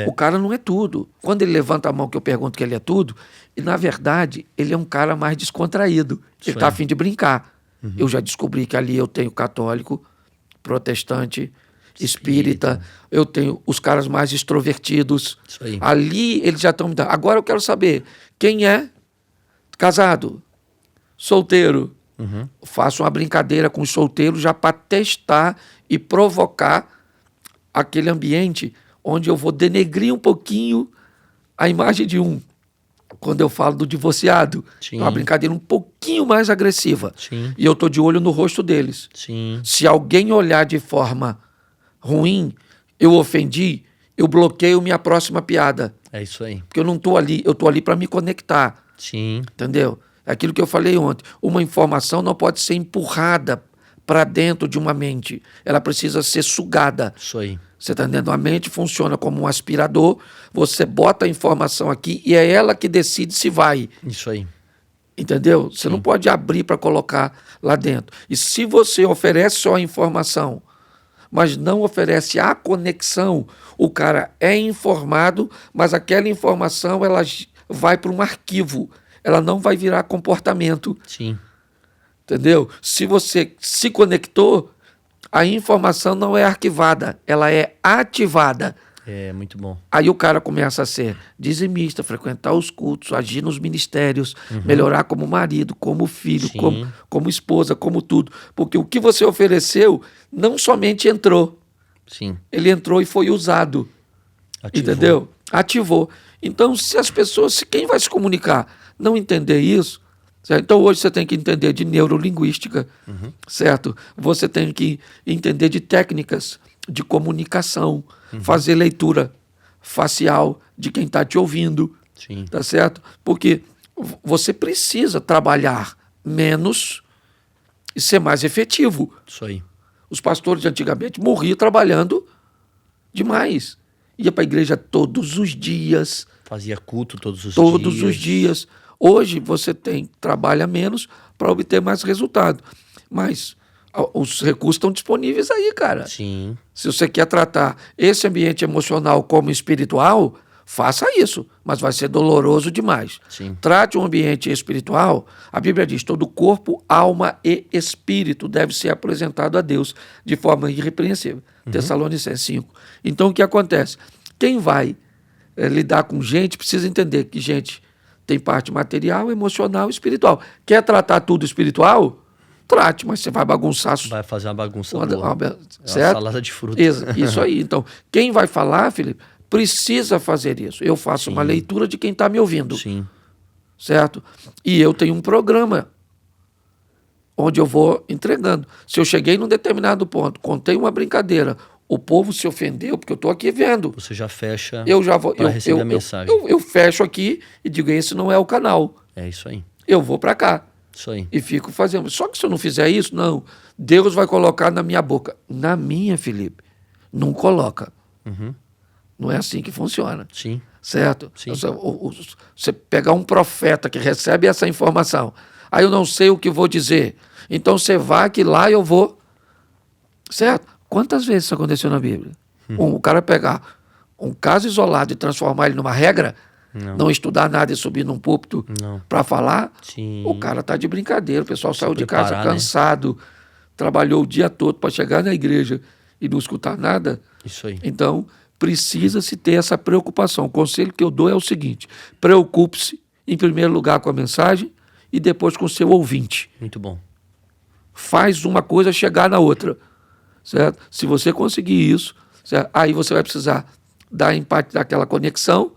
O cara não é tudo. Quando ele levanta a mão que eu pergunto que ele é tudo, e na verdade ele é um cara mais descontraído. Ele está a fim de brincar. Eu já descobri que ali eu tenho católico, protestante, espírita, eu tenho os caras mais extrovertidos. Isso aí. Ali eles já estão me dando. Agora eu quero saber quem é casado, solteiro, Faço uma brincadeira com os solteiros já para testar e provocar aquele ambiente onde eu vou denegrir um pouquinho a imagem de um. Quando eu falo do divorciado, Sim. é uma brincadeira um pouquinho mais agressiva. Sim. E eu tô de olho no rosto deles. Sim. Se alguém olhar de forma ruim, eu ofendi, eu bloqueio minha próxima piada. É isso aí. Porque eu não tô ali, eu tô ali para me conectar. Sim. Entendeu? É aquilo que eu falei ontem. Uma informação não pode ser empurrada para dentro de uma mente. Ela precisa ser sugada. Isso aí. Você está entendendo? A mente funciona como um aspirador. Você bota a informação aqui e é ela que decide se vai. Isso aí. Entendeu? Você não pode abrir para colocar lá dentro. E se você oferece só a informação, mas não oferece a conexão, o cara é informado, mas aquela informação ela vai para um arquivo. Ela não vai virar comportamento. Sim. Entendeu? Se você se conectou, a informação não é arquivada, ela é ativada. É muito bom. Aí o cara começa a ser dizimista, frequentar os cultos, agir nos ministérios, melhorar como marido, como filho, como esposa, como tudo. Porque o que você ofereceu não somente entrou, Sim. ele entrou e foi usado. Ativou. Entendeu? Ativou. Então, se as pessoas, se quem vai se comunicar não entender isso, certo? Então hoje você tem que entender de neurolinguística, certo? Você tem que entender de técnicas de comunicação, fazer leitura facial de quem está te ouvindo, Sim. tá certo? Porque você precisa trabalhar menos e ser mais efetivo. Isso aí. Os pastores de antigamente morriam trabalhando demais. Ia para a igreja todos os dias. Fazia culto todos os dias. Todos os dias. Hoje você trabalha menos para obter mais resultado. Mas os recursos estão disponíveis aí, cara. Sim. Se você quer tratar esse ambiente emocional como espiritual, faça isso. Mas vai ser doloroso demais. Sim. Trate um ambiente espiritual. A Bíblia diz, todo corpo, alma e espírito deve ser apresentado a Deus de forma irrepreensível. Tessalonicenses 5. Então o que acontece? Quem vai lidar com gente precisa entender que gente tem parte material, emocional e espiritual. Quer tratar tudo espiritual? Trate, mas você vai bagunçar. Vai fazer uma bagunça Uma certo? Salada de frutas. Isso aí. Então, quem vai falar, Felipe, precisa fazer isso. Eu faço uma leitura de quem está me ouvindo. Sim. Certo? E eu tenho um programa onde eu vou entregando. Se eu cheguei num determinado ponto, contei uma brincadeira, o povo se ofendeu, porque eu estou aqui vendo. Você já fecha para receber a mensagem. Eu fecho aqui e digo, esse não é o canal. É isso aí. Eu vou para cá. Isso aí. E fico fazendo. Só que se eu não fizer isso, não. Deus vai colocar na minha boca. Na minha, Felipe, não coloca. Não é assim que funciona. Sim. Certo? Sim. Você pegar um profeta que recebe essa informação, aí eu não sei o que vou dizer. Então você vai que lá eu vou. Certo? Quantas vezes isso aconteceu na Bíblia? O cara pegar um caso isolado e transformar ele numa regra, não estudar nada e subir num púlpito para falar, Sim. o cara tá de brincadeira. O pessoal saiu de preparar, casa cansado, trabalhou o dia todo para chegar na igreja e não escutar nada. Isso aí. Então, precisa-se ter essa preocupação. O conselho que eu dou é o seguinte: preocupe-se, em primeiro lugar, com a mensagem e depois com o seu ouvinte. Muito bom. Faz uma coisa chegar na outra. Certo? Se você conseguir isso, certo? Aí você vai precisar dar empate daquela conexão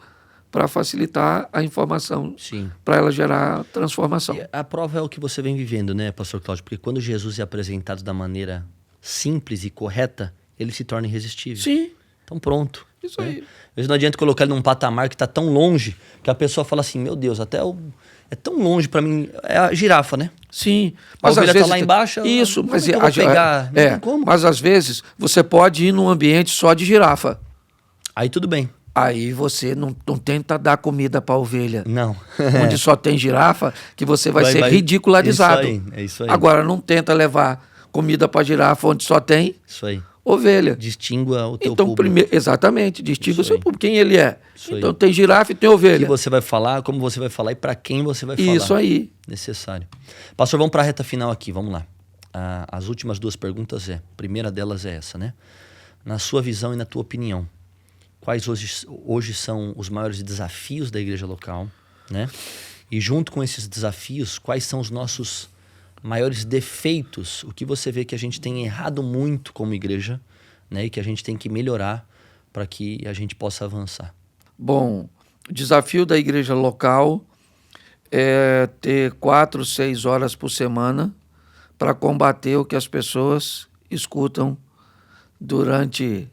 para facilitar a informação, para ela gerar transformação. E a prova é o que você vem vivendo, né, pastor Cláudio? Porque quando Jesus é apresentado da maneira simples e correta, ele se torna irresistível. Sim. Então pronto. Isso aí. Às vezes não adianta colocar ele num patamar que está tão longe que a pessoa fala assim, meu Deus, é tão longe para mim. É a girafa, né? Sim. Mas às vezes tá lá embaixo. Isso, mas eu vou pegar. Não tem como. Mas às vezes você pode ir num ambiente só de girafa. Aí tudo bem. Aí você não tenta dar comida para ovelha. Não. Onde só tem girafa, que você vai ser ridicularizado. É isso aí. Agora não tenta levar comida para girafa onde só tem ovelha. Distingua o teu então, público. Exatamente, distingua o seu público, quem ele é. Isso então aí. tem girafa e tem ovelha. O que você vai falar, como você vai falar e para quem você vai falar. Isso aí. Necessário. Pastor, vamos para a reta final aqui, vamos lá. As últimas duas perguntas a primeira delas é essa, né? Na sua visão e na tua opinião, quais hoje são os maiores desafios da igreja local, né? E junto com esses desafios, quais são os nossos maiores defeitos, o que você vê que a gente tem errado muito como igreja, né? E que a gente tem que melhorar para que a gente possa avançar. Bom, o desafio da igreja local é ter 4, 6 horas por semana para combater o que as pessoas escutam durante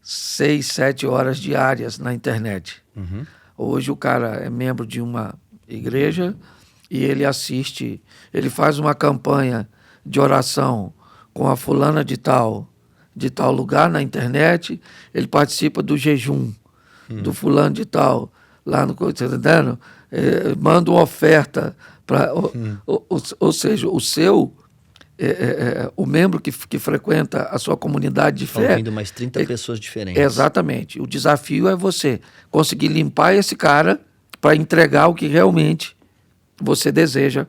6, 7 horas diárias na internet. Uhum. Hoje o cara é membro de uma igreja e ele assiste, ele faz uma campanha de oração com a fulana de tal lugar na internet, ele participa do jejum do fulano de tal, lá no... Tá entendendo? Manda uma oferta para... Ou seja, o seu... o membro que frequenta a sua comunidade de fé... Estão vindo mais 30 pessoas diferentes. Exatamente. O desafio é você conseguir limpar esse cara para entregar o que realmente você deseja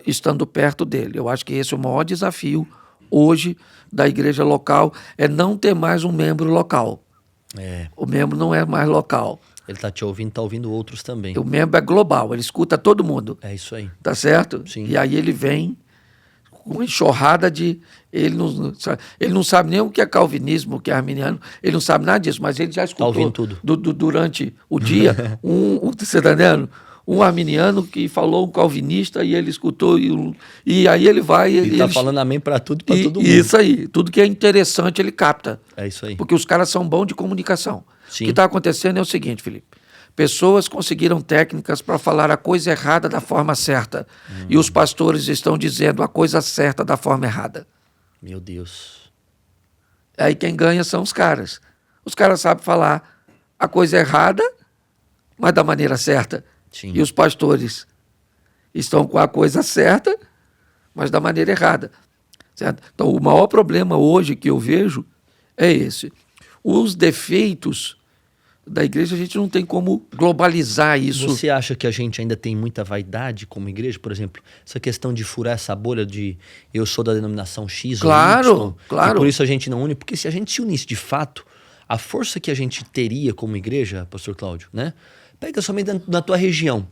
estando perto dele. Eu acho que esse é o maior desafio hoje da igreja local, é não ter mais um membro local. O membro não é mais local. Ele está te ouvindo, está ouvindo outros também. O membro é global, ele escuta todo mundo. É isso aí. Tá certo? Sim. E aí ele vem com uma enxurrada de... Ele não sabe nem o que é calvinismo, o que é arminiano, ele não sabe nada disso, mas ele já escutou tá ouvindo tudo. Durante o dia você tá entendendo? Um arminiano que falou um calvinista e ele escutou e aí ele vai... Ele está falando amém para tudo e para todo mundo. Isso aí, tudo que é interessante ele capta. É isso aí. Porque os caras são bons de comunicação. Sim. O que está acontecendo é o seguinte, Felipe. Pessoas conseguiram técnicas para falar a coisa errada da forma certa. E os pastores estão dizendo a coisa certa da forma errada. Meu Deus. Aí quem ganha são os caras. Os caras sabem falar a coisa errada, mas da maneira certa. Sim. E os pastores estão com a coisa certa, mas da maneira errada. Certo? Então, o maior problema hoje que eu vejo é esse. Os defeitos da igreja, a gente não tem como globalizar isso. Você acha que a gente ainda tem muita vaidade como igreja? Por exemplo, essa questão de furar essa bolha de eu sou da denominação X Claro, ou Y, claro. e por isso a gente não une. Porque se a gente se unisse de fato, a força que a gente teria como igreja, pastor Cláudio, né? Pega somente na tua região.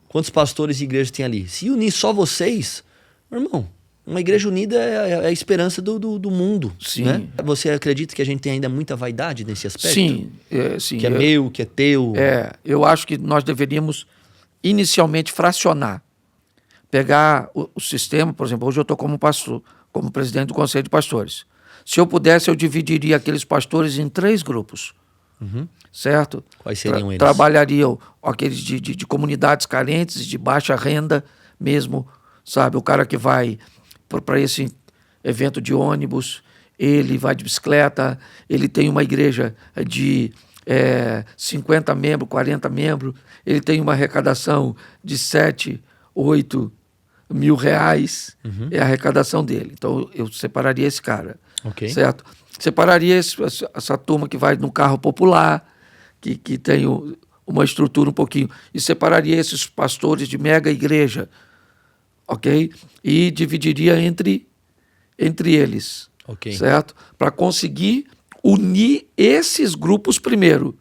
Quantos pastores e igrejas tem ali? Se unir só vocês, meu irmão, uma igreja unida é a esperança do mundo. Sim. Né? Você acredita que a gente tem ainda muita vaidade nesse aspecto? Sim, sim. Que é meu, que é teu. Eu acho que nós deveríamos inicialmente fracionar. Pegar o sistema, por exemplo, hoje eu estou como pastor, como presidente do Conselho de Pastores. Se eu pudesse, eu dividiria aqueles pastores em 3 grupos. Uhum. Certo? Quais seriam eles? Trabalhariam aqueles de comunidades carentes, de baixa renda mesmo, sabe? O cara que vai para esse evento de ônibus, ele vai de bicicleta, ele tem uma igreja de 50 membros, 40 membros, ele tem uma arrecadação de 7, 8 mil reais, é a arrecadação dele. Então, eu separaria esse cara, certo? Separaria essa turma que vai no carro popular, que tem uma estrutura um pouquinho, e separaria esses pastores de mega igreja, ok? E dividiria entre eles, certo? Para conseguir unir esses grupos primeiro,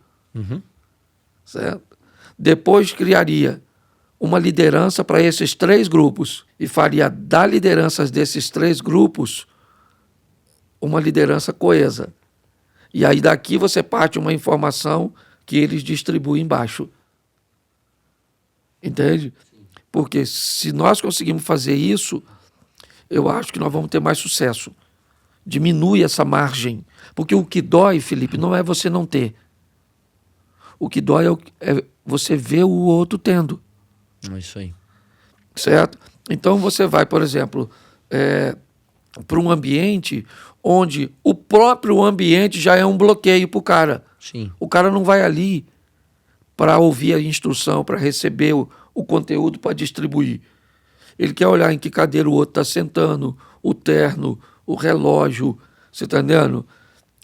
certo? Depois criaria uma liderança para esses 3 grupos e faria da liderança desses 3 grupos uma liderança coesa. E aí daqui você parte uma informação que eles distribuem embaixo. Entende? Porque se nós conseguimos fazer isso, eu acho que nós vamos ter mais sucesso. Diminui essa margem. Porque o que dói, Felipe, não é você não ter. O que dói é você ver o outro tendo. É isso aí. Certo? Então você vai, por exemplo, para um ambiente onde o próprio ambiente já é um bloqueio para o cara. Sim. O cara não vai ali para ouvir a instrução, para receber o conteúdo para distribuir. Ele quer olhar em que cadeira o outro está sentando, o terno, o relógio, você está entendendo?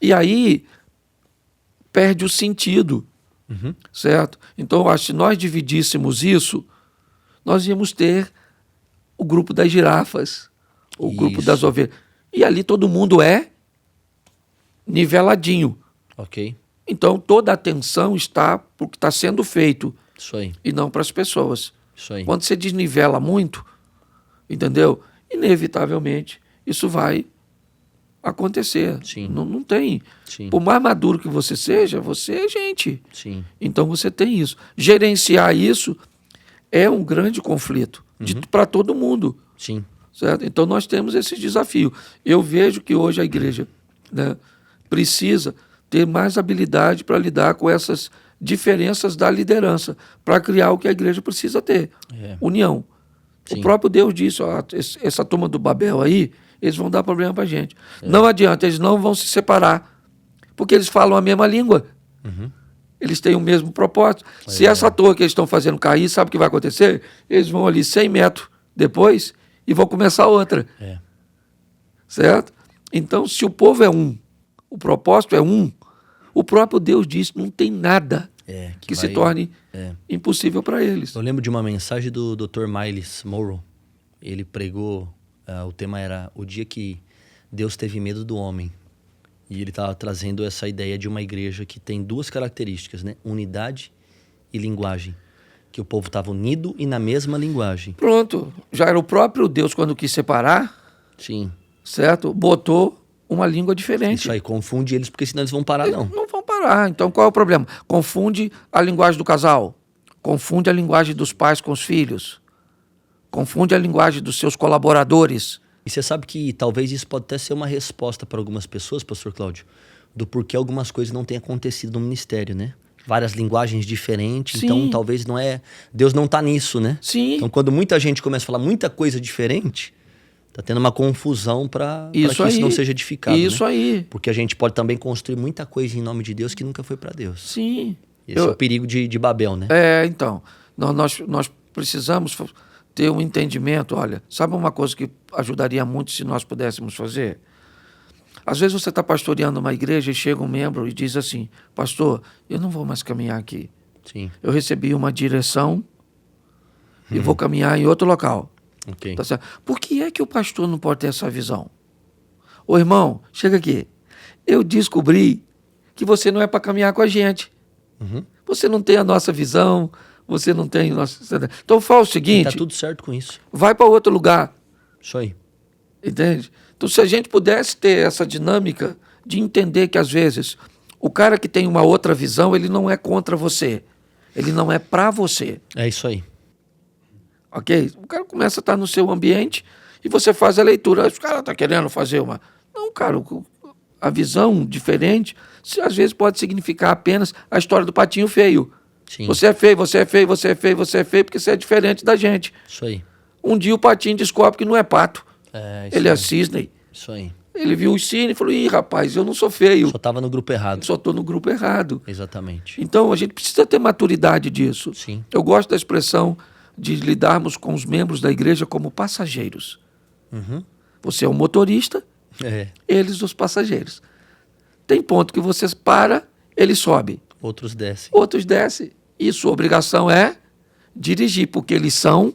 E aí perde o sentido, certo? Então, eu acho que se nós dividíssemos isso, nós íamos ter o grupo das girafas, o grupo das ovelhas. E ali todo mundo é niveladinho. Ok. Então, toda a atenção está para o que está sendo feito. Isso aí. E não para as pessoas. Isso aí. Quando você desnivela muito, entendeu? Inevitavelmente, isso vai acontecer. Sim. Não tem. Sim. Por mais maduro que você seja, você é gente. Sim. Então você tem isso. Gerenciar isso é um grande conflito para todo mundo. Sim. Certo? Então nós temos esse desafio. Eu vejo que hoje a igreja, né, precisa ter mais habilidade para lidar com essas diferenças da liderança, para criar o que a igreja precisa ter. União. Sim. O próprio Deus disse, ó, essa turma do Babel aí, eles vão dar problema para a gente. Não adianta, eles não vão se separar, porque eles falam a mesma língua. Eles têm o mesmo propósito. Se essa torre que eles estão fazendo cair, sabe o que vai acontecer? Eles vão ali 100 metros depois e vão começar outra. Certo? Então, se o povo é um, o propósito é um, o próprio Deus disse, não tem nada que se torne impossível para eles. Eu lembro de uma mensagem do Dr. Miles Monroe. Ele pregou, o tema era o dia que Deus teve medo do homem. E ele estava trazendo essa ideia de uma igreja que tem duas características, né? Unidade e linguagem. Que o povo estava unido e na mesma linguagem. Pronto. Já era o próprio Deus, quando quis separar, Sim. certo? Botou uma língua diferente. Isso aí, confunde eles, porque senão eles vão parar, não. Não vão parar. Então, qual é o problema? Confunde a linguagem do casal. Confunde a linguagem dos pais com os filhos. Confunde a linguagem dos seus colaboradores. E você sabe que talvez isso pode até ser uma resposta para algumas pessoas, pastor Cláudio, do porquê algumas coisas não têm acontecido no ministério, né? Várias linguagens diferentes, Sim. então talvez não é... Deus não tá nisso, né? Sim. Então quando muita gente começa a falar muita coisa diferente, tá tendo uma confusão para que isso não seja edificado, Isso né? aí. Porque a gente pode também construir muita coisa em nome de Deus que nunca foi para Deus. Sim. Esse é o perigo de Babel, né? Então, nós precisamos ter um entendimento. Olha, sabe uma coisa que ajudaria muito se nós pudéssemos fazer? Às vezes você está pastoreando uma igreja e chega um membro e diz assim, pastor, eu não vou mais caminhar aqui. Sim. Eu recebi uma direção e vou caminhar em outro local. Ok. Tá certo? Por que é que o pastor não pode ter essa visão? Ô irmão, chega aqui. Eu descobri que você não é para caminhar com a gente. Você não tem a nossa visão, você não tem o nosso... Então faz o seguinte... Tá tudo certo com isso. Vai para outro lugar. Isso aí. Entende? Então, se a gente pudesse ter essa dinâmica de entender que, às vezes, o cara que tem uma outra visão, ele não é contra você. Ele não é para você. É isso aí. Ok? O cara começa a estar no seu ambiente e você faz a leitura. O cara está querendo fazer uma... Não, cara, a visão diferente, às vezes pode significar apenas a história do patinho feio. Sim. Você é feio, você é feio, você é feio, você é feio, porque você é diferente da gente. Isso aí. Um dia o patinho descobre que não é pato. Isso Ele aí. é cisne. Isso aí. Ele viu os cisnes e falou, ih, rapaz, eu não sou feio. Só tava no grupo errado. Só estou no grupo errado. Exatamente. Então, a gente precisa ter maturidade disso. Sim. Eu gosto da expressão de lidarmos com os membros da igreja como passageiros. Você é o motorista, eles os passageiros. Tem ponto que você para, ele sobe. Outros descem. Outros descem. E sua obrigação é dirigir, porque eles são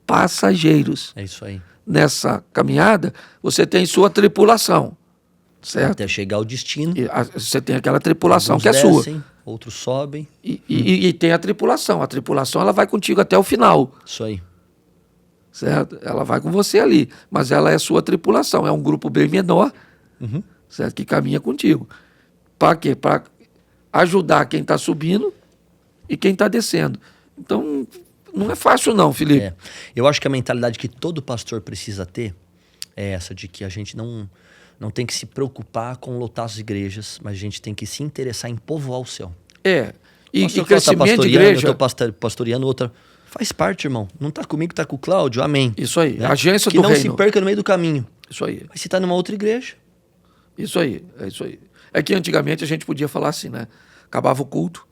passageiros. É isso aí. Nessa caminhada, você tem sua tripulação, certo? Até chegar ao destino. Você tem aquela tripulação Alguns que é descem, sua. Outros sobem. E tem a tripulação. A tripulação ela vai contigo até o final, Isso aí. certo? Ela vai com você ali, mas ela é sua tripulação. É um grupo bem menor, certo? Que caminha contigo. Para quê? Para ajudar quem está subindo e quem está descendo. Então, não é fácil não, Felipe. Eu acho que a mentalidade que todo pastor precisa ter é essa, de que a gente não tem que se preocupar com lotar as igrejas, mas a gente tem que se interessar em povoar o céu. E Pastor crescimento tá de igreja... Eu estou pastoreando outra. Faz parte, irmão. Não está comigo, está com o Cláudio. Amém. Isso aí. Né? Agência que do não reino. se perca no meio do caminho. Isso aí. Mas você está numa outra igreja. Isso aí. É isso aí. É que antigamente a gente podia falar assim, né? Acabava o culto,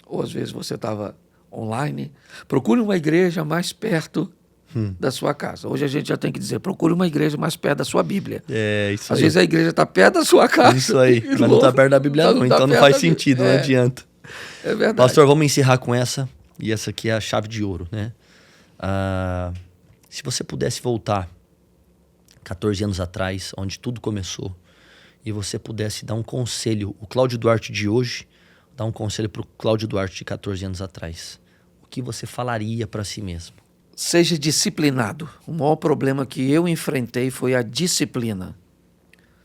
ou às vezes você estava online. Procure uma igreja mais perto da sua casa. Hoje a gente já tem que dizer, procure uma igreja mais perto da sua Bíblia. Isso Às aí. vezes a igreja está perto da sua casa. Isso aí. Mas não está perto da Bíblia não, então não faz sentido, não adianta. É verdade. Pastor, vamos encerrar com essa. E essa aqui é a chave de ouro, né? Se você pudesse voltar 14 anos atrás, onde tudo começou, e você pudesse dar um conselho, o Cláudio Duarte de hoje, dar um conselho para o Cláudio Duarte de 14 anos atrás, o que você falaria para si mesmo? seja disciplinado. O maior problema que eu enfrentei foi a disciplina,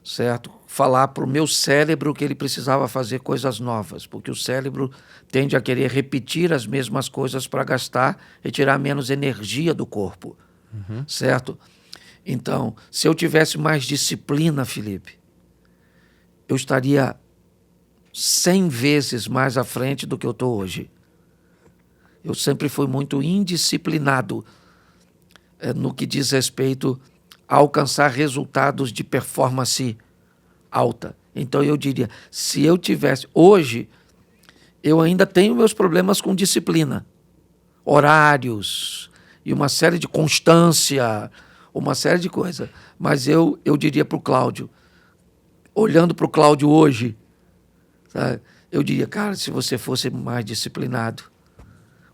certo? Falar para o meu cérebro que ele precisava fazer coisas novas, porque o cérebro tende a querer repetir as mesmas coisas para gastar e tirar menos energia do corpo, certo? Então, se eu tivesse mais disciplina, Felipe, eu estaria 100 vezes mais à frente do que eu estou hoje. Eu sempre fui muito indisciplinado no que diz respeito a alcançar resultados de performance alta. Então eu diria, se eu tivesse... Hoje, eu ainda tenho meus problemas com disciplina. Horários e uma série de constância, uma série de coisas. Mas eu diria para o Cláudio, olhando para o Cláudio hoje, sabe, eu diria, cara, se você fosse mais disciplinado,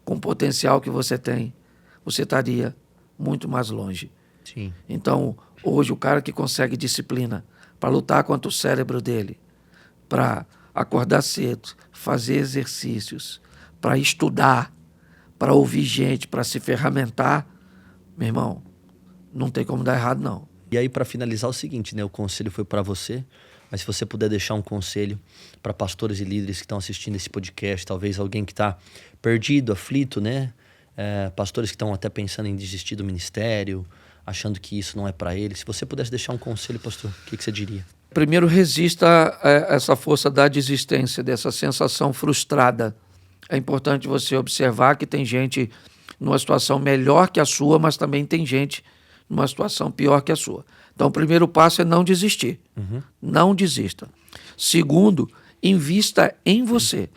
com o potencial que você tem, você estaria muito mais longe. Sim. Então, hoje, o cara que consegue disciplina para lutar contra o cérebro dele, para acordar cedo, fazer exercícios, para estudar, para ouvir gente, para se ferramentar, meu irmão, não tem como dar errado, não. E aí, para finalizar, o seguinte, né? O conselho foi para você, mas se você puder deixar um conselho para pastores e líderes que estão assistindo esse podcast, talvez alguém que está perdido, aflito, né? Pastores que estão até pensando em desistir do ministério, achando que isso não é para eles. Se você pudesse deixar um conselho, pastor, o que você diria? Primeiro, resista a essa força da desistência, dessa sensação frustrada. É importante você observar que tem gente numa situação melhor que a sua, mas também tem gente numa situação pior que a sua. Então, o primeiro passo é não desistir. Não desista. Segundo, invista em você.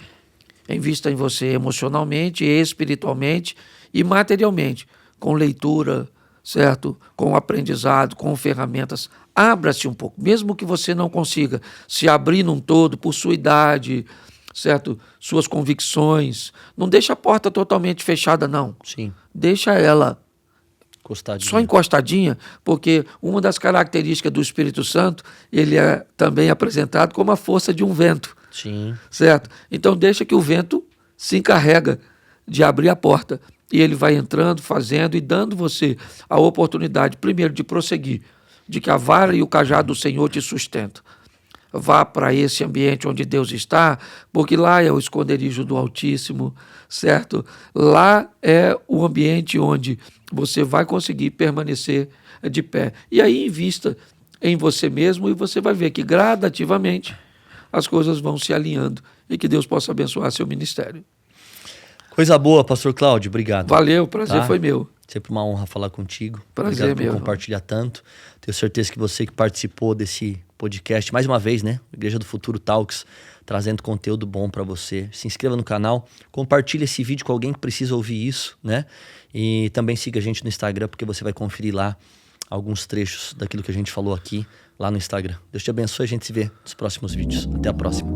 Invista em você emocionalmente, espiritualmente e materialmente, com leitura, certo? Com aprendizado, com ferramentas. Abra-se um pouco, mesmo que você não consiga se abrir num todo por sua idade, certo? Suas convicções. Não deixa a porta totalmente fechada, não. Sim. Deixa ela Encostadinha. só encostadinha, porque uma das características do Espírito Santo, ele é também apresentado como a força de um vento. Sim. Certo? Então deixa que o vento se encarrega de abrir a porta e ele vai entrando, fazendo e dando você a oportunidade, primeiro, de prosseguir, de que a vara e o cajado do Senhor te sustentam. Vá para esse ambiente onde Deus está, porque lá é o esconderijo do Altíssimo, certo? Lá é o ambiente onde você vai conseguir permanecer de pé. E aí invista em você mesmo e você vai ver que gradativamente as coisas vão se alinhando e que Deus possa abençoar seu ministério. Coisa boa, pastor Cláudio. Obrigado. Valeu, o prazer foi meu. Sempre uma honra falar contigo. Prazer Obrigado por mesmo. compartilhar tanto. Tenho certeza que você que participou desse podcast, mais uma vez, né? Igreja do Futuro Talks, trazendo conteúdo bom para você. Se inscreva no canal, compartilhe esse vídeo com alguém que precisa ouvir isso, né? E também siga a gente no Instagram, porque você vai conferir lá alguns trechos daquilo que a gente falou aqui, lá no Instagram. Deus te abençoe, a gente se vê nos próximos vídeos. Até a próxima.